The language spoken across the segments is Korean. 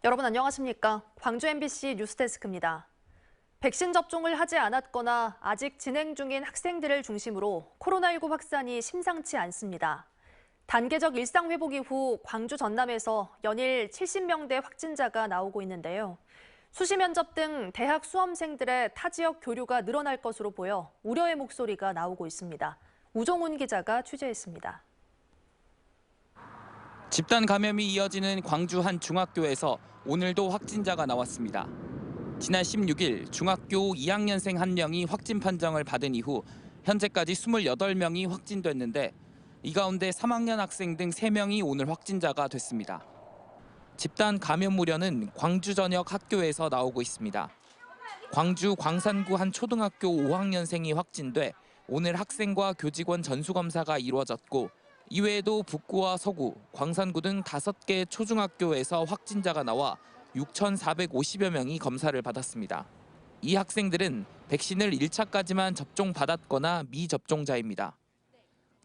여러분 안녕하십니까? 광주 MBC 뉴스데스크입니다. 백신 접종을 하지 않았거나 아직 진행 중인 학생들을 중심으로 코로나19 확산이 심상치 않습니다. 단계적 일상 회복 이후 광주 전남에서 연일 70명대 확진자가 나오고 있는데요. 수시 면접 등 대학 수험생들의 타 지역 교류가 늘어날 것으로 보여 우려의 목소리가 나오고 있습니다. 우종훈 기자가 취재했습니다. 집단 감염이 이어지는 광주 한 중학교에서 오늘도 확진자가 나왔습니다. 지난 16일 중학교 2학년생 1명이 확진 판정을 받은 이후 현재까지 28명이 확진됐는데 이 가운데 3학년 학생 등 3명이 오늘 확진자가 됐습니다. 집단 감염 우려는 광주 전역 학교에서 나오고 있습니다. 광주 광산구 한 초등학교 5학년생이 확진돼 오늘 학생과 교직원 전수검사가 이루어졌고 이외에도 북구와 서구, 광산구 등 5개 초중학교에서 확진자가 나와 6,450여 명이 검사를 받았습니다. 이 학생들은 백신을 1차까지만 접종받았거나 미접종자입니다.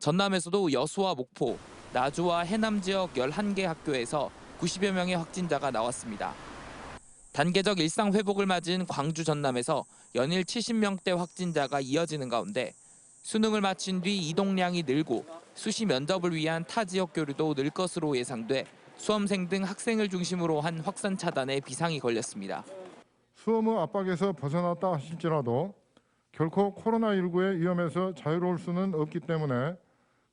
전남에서도 여수와 목포, 나주와 해남 지역 11개 학교에서 90여 명의 확진자가 나왔습니다. 단계적 일상 회복을 맞은 광주 전남에서 연일 70명대 확진자가 이어지는 가운데 수능을 마친 뒤 이동량이 늘고 수시 면접을 위한 타 지역 교류도 늘 것으로 예상돼 수험생 등 학생을 중심으로 한 확산 차단에 비상이 걸렸습니다. 수험의 압박에서 벗어났다 하실지라도 결코 코로나19의 위험에서 자유로울 수는 없기 때문에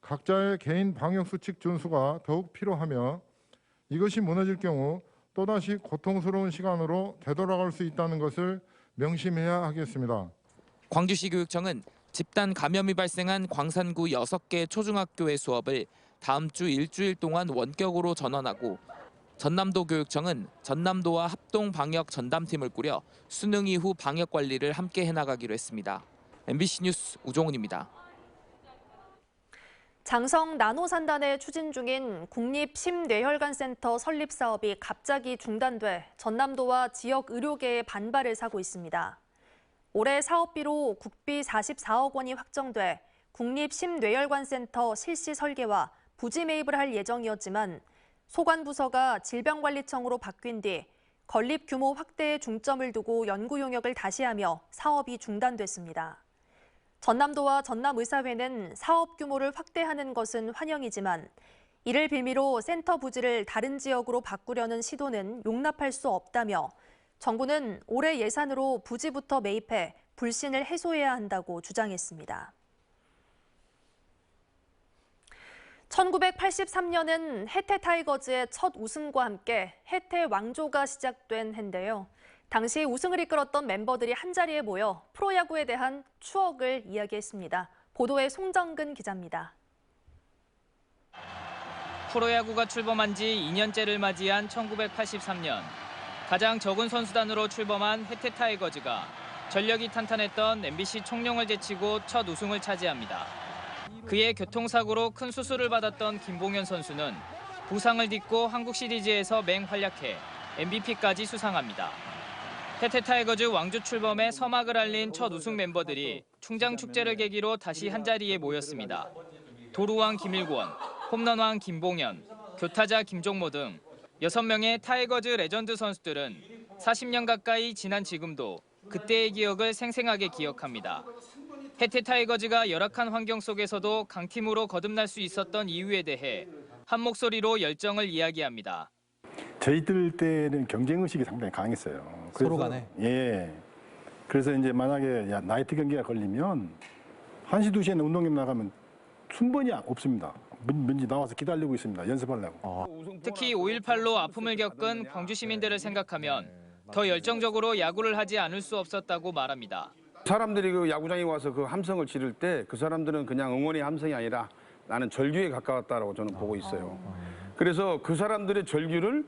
각자의 개인 방역수칙 준수가 더욱 필요하며 이것이 무너질 경우 또다시 고통스러운 시간으로 되돌아갈 수 있다는 것을 명심해야 하겠습니다. 광주시 교육청은 집단 감염이 발생한 광산구 6개 초중학교의 수업을 다음 주 일주일 동안 원격으로 전환하고 전남도 교육청은 전남도와 합동 방역 전담팀을 꾸려 수능 이후 방역 관리를 함께 해나가기로 했습니다. MBC 뉴스 우종훈입니다. 장성 나노산단에 추진 중인 국립심뇌혈관센터 설립 사업이 갑자기 중단돼 전남도와 지역 의료계의 반발을 사고 있습니다. 올해 사업비로 국비 44억 원이 확정돼 국립심뇌혈관센터 실시 설계와 부지 매입을 할 예정이었지만 소관부서가 질병관리청으로 바뀐 뒤 건립 규모 확대에 중점을 두고 연구 용역을 다시 하며 사업이 중단됐습니다. 전남도와 전남의사회는 사업 규모를 확대하는 것은 환영이지만 이를 빌미로 센터 부지를 다른 지역으로 바꾸려는 시도는 용납할 수 없다며 정부는 올해 예산으로 부지부터 매입해 불신을 해소해야 한다고 주장했습니다. 1983년은 해태 타이거즈의 첫 우승과 함께 해태 왕조가 시작된 해인데요. 당시 우승을 이끌었던 멤버들이 한자리에 모여 프로야구에 대한 추억을 이야기했습니다. 보도에 송정근 기자입니다. 프로야구가 출범한 지 2년째를 맞이한 1983년. 가장 적은 선수단으로 출범한 해태 타이거즈가 전력이 탄탄했던 MBC 청룡을 제치고 첫 우승을 차지합니다. 그의 교통사고로 큰 수술을 받았던 김봉현 선수는 부상을 딛고 한국 시리즈에서 맹활약해 MVP까지 수상합니다. 해태 타이거즈 왕조 출범에 서막을 알린 첫 우승 멤버들이 충장 축제를 계기로 다시 한자리에 모였습니다. 도루왕 김일권, 홈런왕 김봉현, 교타자 김종모 등 6명의 타이거즈 레전드 선수들은 40년 가까이 지난 지금도 그때의 기억을 생생하게 기억합니다. 해태 타이거즈가 열악한 환경 속에서도 강팀으로 거듭날 수 있었던 이유에 대해 한 목소리로 열정을 이야기합니다. 저희들 때는 경쟁의식이 상당히 강했어요. 서로 간에? 예. 그래서 이제 만약에 나이트 경기가 걸리면 1시, 2시에는 운동장 나가면 순번이 없습니다. 뭔지 나와서 기다리고 있습니다. 연습하려고. 특히 5.18로 아픔을 겪은 광주 시민들을 생각하면 더 열정적으로 야구를 하지 않을 수 없었다고 말합니다. 사람들이 그 야구장에 와서 그 함성을 지를 때 그 사람들은 그냥 응원의 함성이 아니라 나는 절규에 가까웠다고 저는 보고 있어요. 그래서 그 사람들의 절규를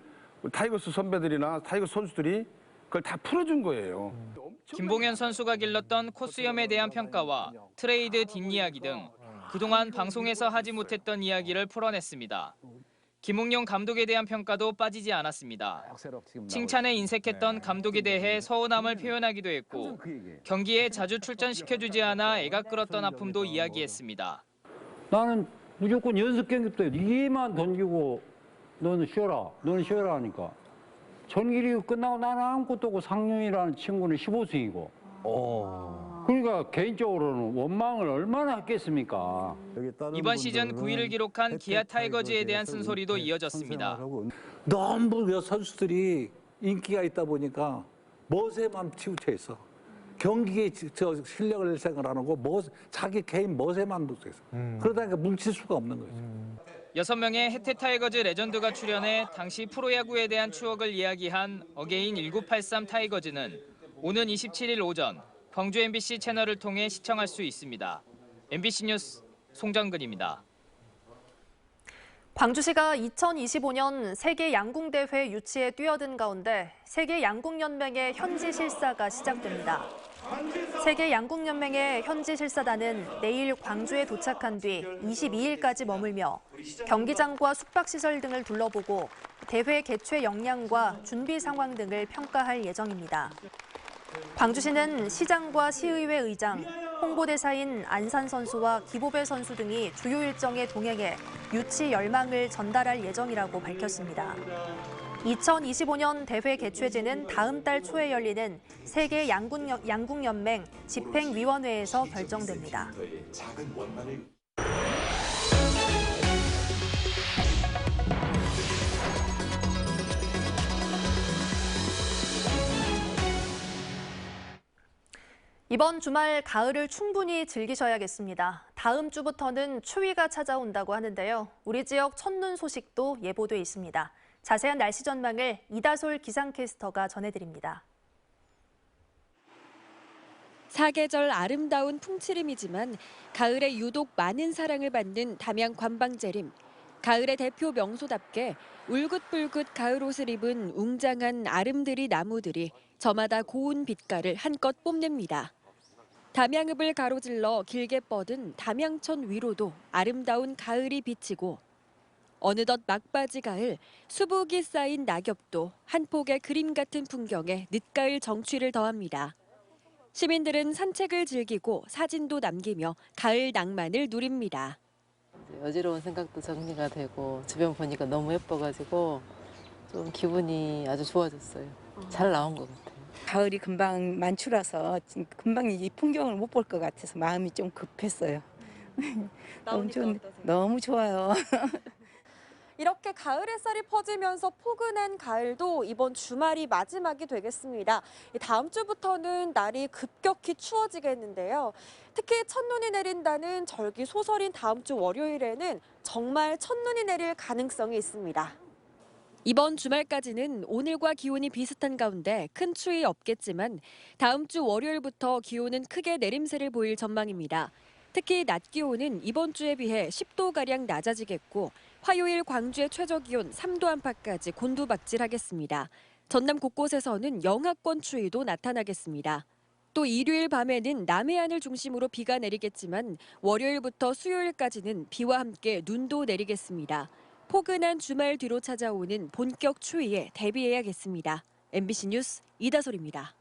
타이거스 선배들이나 타이거스 선수들이 그걸 다 풀어준 거예요. 김봉현 선수가 길렀던 코스염에 대한 평가와 트레이드 뒷이야기 등 그동안 방송에서 하지 못했던 이야기를 풀어냈습니다. 김웅용 감독에 대한 평가도 빠지지 않았습니다. 칭찬에 인색했던 감독에 대해 서운함을 표현하기도 했고 경기에 자주 출전시켜주지 않아 애가 끌었던 아픔도 이야기했습니다. 나는 무조건 연습 경기 때 니만 던지고 너는 쉬어라 하니까 전기리그 끝나고 나는 아무것도 없고 상윤이라는 친구는 15승이고. 그러니까 개인적으로는 원망을 얼마나 했겠습니까? 이번 시즌 9위를 기록한 기아 타이거즈에 대한 쓴소리도 이어졌습니다. 너무 선수들이 인기가 있다 보니까 멋에만 치우쳐 있어. 경기에 실력을 생각 안 하고 자기 개인 멋에만 붙어 있어. 그러다 보니까 뭉칠 수가 없는 거죠. 6명의 해태 타이거즈 레전드가 출연해 당시 프로야구에 대한 추억을 이야기한 어게인 1983 타이거즈는 오는 27일 오전 광주 MBC 채널을 통해 시청할 수 있습니다. MBC 뉴스 송정근입니다. 광주시가 2025년 세계 양궁대회 유치에 뛰어든 가운데 세계 양궁연맹의 현지 실사가 시작됩니다. 세계 양궁연맹의 현지 실사단은 내일 광주에 도착한 뒤 22일까지 머물며 경기장과 숙박시설 등을 둘러보고 대회 개최 역량과 준비 상황 등을 평가할 예정입니다. 광주시는 시장과 시의회 의장, 홍보대사인 안산 선수와 기보배 선수 등이 주요 일정에 동행해 유치 열망을 전달할 예정이라고 밝혔습니다. 2025년 대회 개최지는 다음 달 초에 열리는 세계 양궁연맹 집행위원회에서 결정됩니다. 이번 주말 가을을 충분히 즐기셔야겠습니다. 다음 주부터는 추위가 찾아온다고 하는데요. 우리 지역 첫눈 소식도 예보돼 있습니다. 자세한 날씨 전망을 이다솔 기상캐스터가 전해드립니다. 사계절 아름다운 풍치림이지만 가을에 유독 많은 사랑을 받는 담양 관방재림. 가을의 대표 명소답게 울긋불긋 가을 옷을 입은 웅장한 아름드리 나무들이 저마다 고운 빛깔을 한껏 뽐냅니다. 담양읍을 가로질러 길게 뻗은 담양천 위로도 아름다운 가을이 비치고 어느덧 막바지 가을 수북이 쌓인 낙엽도 한 폭의 그림 같은 풍경에 늦가을 정취를 더합니다. 시민들은 산책을 즐기고 사진도 남기며 가을 낭만을 누립니다. 어지러운 생각도 정리가 되고 주변 보니까 너무 예뻐가지고 좀 기분이 아주 좋아졌어요. 잘 나온 것 같아요. 가을이 금방 만추라서 금방 이 풍경을 못 볼 것 같아서 마음이 좀 급했어요. 너무 좋아요. 이렇게 가을 햇살이 퍼지면서 포근한 가을도 이번 주말이 마지막이 되겠습니다. 다음 주부터는 날이 급격히 추워지겠는데요. 특히 첫눈이 내린다는 절기 소설인 다음 주 월요일에는 정말 첫눈이 내릴 가능성이 있습니다. 이번 주말까지는 오늘과 기온이 비슷한 가운데 큰 추위 없겠지만 다음 주 월요일부터 기온은 크게 내림세를 보일 전망입니다. 특히 낮 기온은 이번 주에 비해 10도가량 낮아지겠고 화요일 광주의 최저기온 3도 안팎까지 곤두박질하겠습니다. 전남 곳곳에서는 영하권 추위도 나타나겠습니다. 또 일요일 밤에는 남해안을 중심으로 비가 내리겠지만 월요일부터 수요일까지는 비와 함께 눈도 내리겠습니다. 포근한 주말 뒤로 찾아오는 본격 추위에 대비해야겠습니다. MBC 뉴스 이다솔입니다.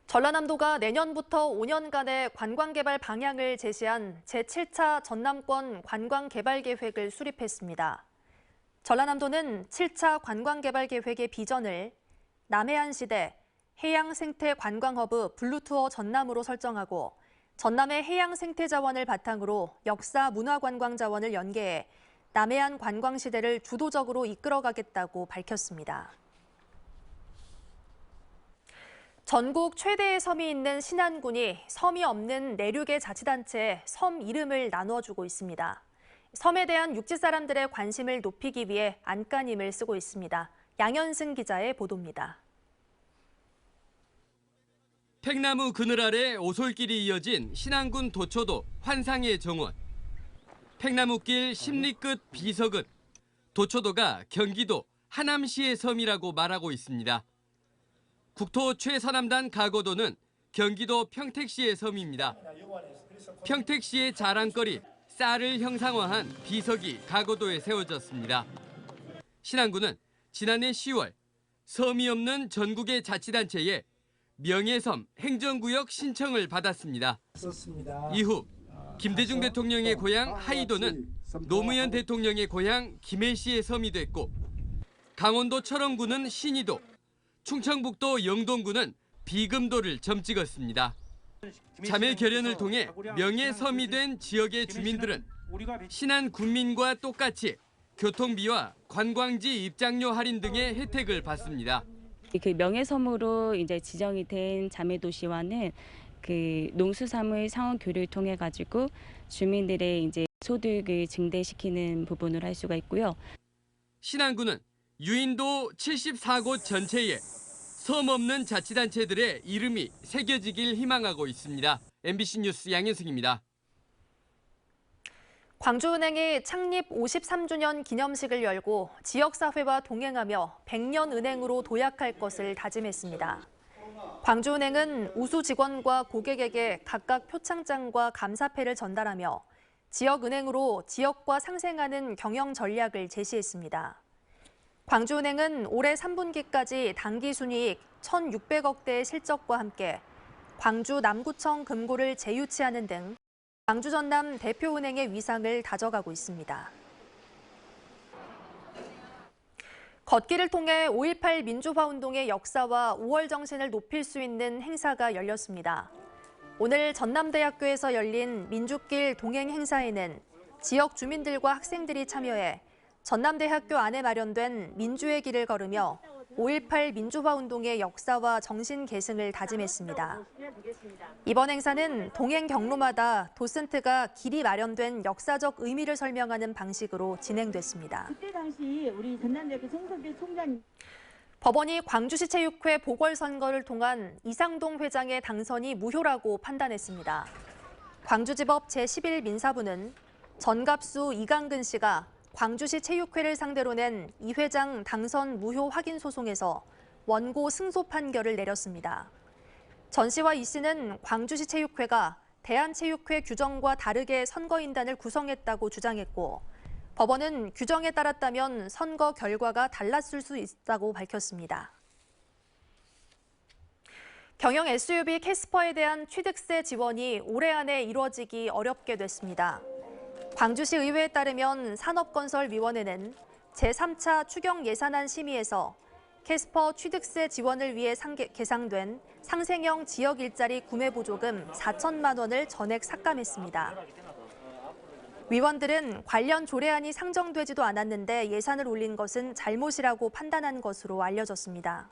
전라남도가 내년부터 5년간의 관광개발 방향을 제시한 제7차 전남권 관광개발계획을 수립했습니다. 전라남도는 7차 관광개발계획의 비전을 남해안 시대 해양생태관광허브 블루투어 전남으로 설정하고 전남의 해양생태자원을 바탕으로 역사 문화관광자원을 연계해 남해안 관광시대를 주도적으로 이끌어가겠다고 밝혔습니다. 전국 최대의 섬이 있는 신안군이 섬이 없는 내륙의 자치단체에 섬 이름을 나눠주고 있습니다. 섬에 대한 육지 사람들의 관심을 높이기 위해 안간힘을 쓰고 있습니다. 양현승 기자의 보도입니다. 팽나무 그늘 아래 오솔길이 이어진 신안군 도초도 환상의 정원. 팽나무길 십리끝 비석은 도초도가 경기도 하남시의 섬이라고 말하고 있습니다. 국토 최서남단 가고도는 경기도 평택시의 섬입니다. 평택시의 자랑거리 쌀을 형상화한 비석이 가고도에 세워졌습니다. 신안군은 지난해 10월 섬이 없는 전국의 자치단체에 명예섬 행정구역 신청을 받았습니다. 이후 김대중 대통령의 고향 하이도는 노무현 대통령의 고향 김해시의 섬이 됐고 강원도 철원구는 신의도, 충청북도 영동구는 비금도를 점 찍었습니다. 자매 결연을 통해 명예섬이 된 지역의 주민들은 신안 군민과 똑같이 교통비와 관광지 입장료 할인 등의 혜택을 받습니다. 그 명예섬으로 이제 지정이 된 자매 도시와는 그 농수산물 상호 교류를 통해 가지고 주민들의 이제 소득을 증대시키는 부분을 할 수가 있고요. 신안군은 유인도 74곳 전체에 섬 없는 자치단체들의 이름이 새겨지길 희망하고 있습니다. MBC 뉴스 양현승입니다. 광주은행이 창립 53주년 기념식을 열고 지역사회와 동행하며 100년은행으로 도약할 것을 다짐했습니다. 광주은행은 우수 직원과 고객에게 각각 표창장과 감사패를 전달하며 지역은행으로 지역과 상생하는 경영 전략을 제시했습니다. 광주은행은 올해 3분기까지 당기순이익 1,600억 대의 실적과 함께 광주 남구청 금고를 재유치하는 등 광주 전남 대표은행의 위상을 다져가고 있습니다. 걷기를 통해 5.18 민주화 운동의 역사와 5월 정신을 높일 수 있는 행사가 열렸습니다. 오늘 전남대학교에서 열린 민주길 동행 행사에는 지역 주민들과 학생들이 참여해 전남대학교 안에 마련된 민주의 길을 걸으며 5.18 민주화 운동의 역사와 정신 계승을 다짐했습니다. 이번 행사는 동행 경로마다 도슨트가 길이 마련된 역사적 의미를 설명하는 방식으로 진행됐습니다. 그때 당시 우리 전남대학교 송석길 총장님 법원이 광주시 체육회 보궐선거를 통한 이상동 회장의 당선이 무효라고 판단했습니다. 광주지법 제11 민사부는 전갑수 이강근 씨가 광주시 체육회를 상대로 낸 이 회장 당선 무효 확인 소송에서 원고 승소 판결을 내렸습니다. 전 씨와 이 씨는 광주시 체육회가 대한체육회 규정과 다르게 선거인단을 구성했다고 주장했고 법원은 규정에 따랐다면 선거 결과가 달랐을 수 있다고 밝혔습니다. 경영 SUV 캐스퍼에 대한 취득세 지원이 올해 안에 이루어지기 어렵게 됐습니다. 광주시 의회에 따르면 산업건설위원회는 제3차 추경 예산안 심의에서 캐스퍼 취득세 지원을 위해 계상된 상생형 지역 일자리 구매 보조금 4천만 원을 전액 삭감했습니다. 위원들은 관련 조례안이 상정되지도 않았는데 예산을 올린 것은 잘못이라고 판단한 것으로 알려졌습니다.